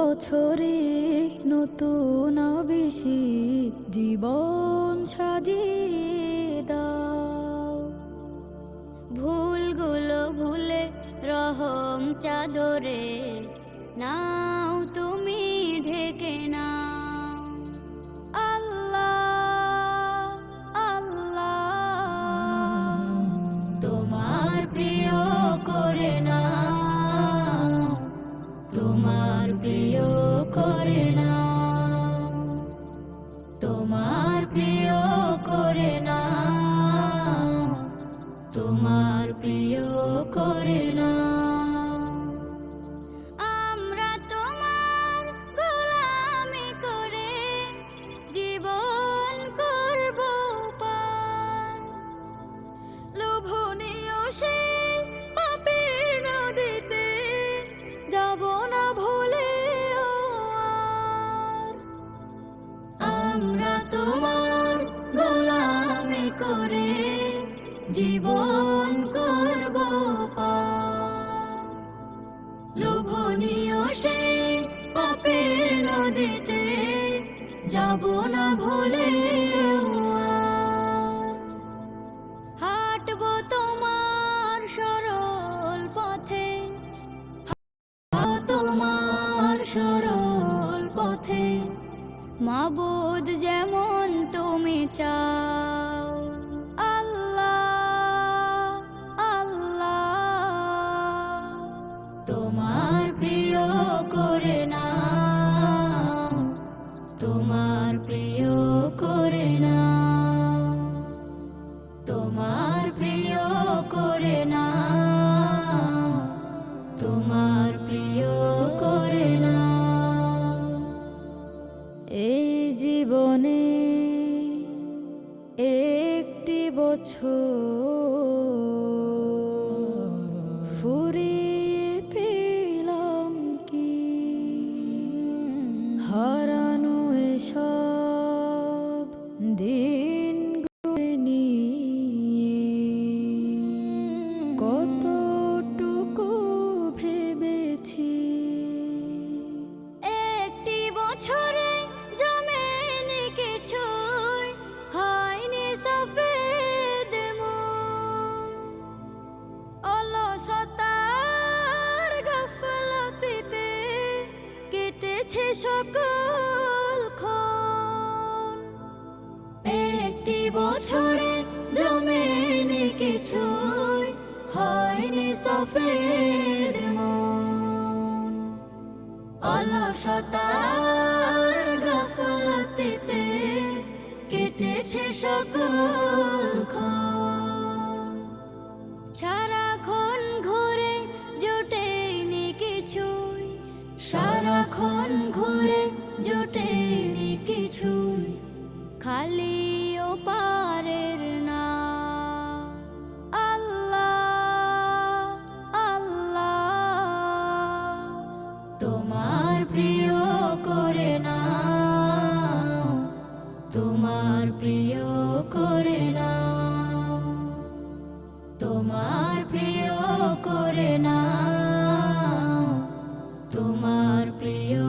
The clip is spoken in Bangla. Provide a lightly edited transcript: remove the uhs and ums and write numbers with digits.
বছরে নতুন বেশি জীবন সাজিয়ে দাও। ভুলগুলো ভুলে রহম চাদরে নাও তুমি ঢেকে নাও। আল্লাহ আল্লাহ তোমার প্রিয় করে নাও, তোমার প্রিয় করে নাও, তোমার প্রিয় করে নাও, তোমার প্রিয় করে নাও। আমরা তোমার গোলামি করে জীবন করব পার। লোভনীয় সেই পাপের নদীতে যাব না ভুলে আর। আমরা তোমার গোলামি করে জীবন করব পার। লোভনীয় সেই পাপের নদীতে যাব না ভুলে আর। হাঁটবো তোমার সরল পথে, তোমার সরল পথে, মাবুদ যেমন তুমি চাও। আল্লাহ আল্লাহ তোমার প্রিয় করে নাও, তোমার প্রিয় করে নাও, তোমার প্রিয় করে নাও, তোমার প্রিয় করে নাও। এই জীবনে একটি বছর ফুরিয়ে পেলাম কি হারানো এসব দিন নিয়ে কতটুকু ভেবেছি। একটি বছরে জমেনি কিছুই, হয়নি সফেদ মন। অলসতার গাফলতিতে কেটেছে সকল ক্ষণ। একটি বছরে জমেনি কিছুই, হয়নি সফেদ মন। অলসতার গাফলতিতে কেটেছে সকল ক্ষণ। সারাক্ষণ ঘুরে জোটেনি কিছুই, সারাক্ষণ ঘুরে জোটেনি কিছুই, খালি ও পারের না। আল্লাহ আল্লাহ তোমার প্রিয় করে নাও, তোমার প্রিয় করে নাও, তোমার প্রিয় করে নাও, তোমার প্রিয়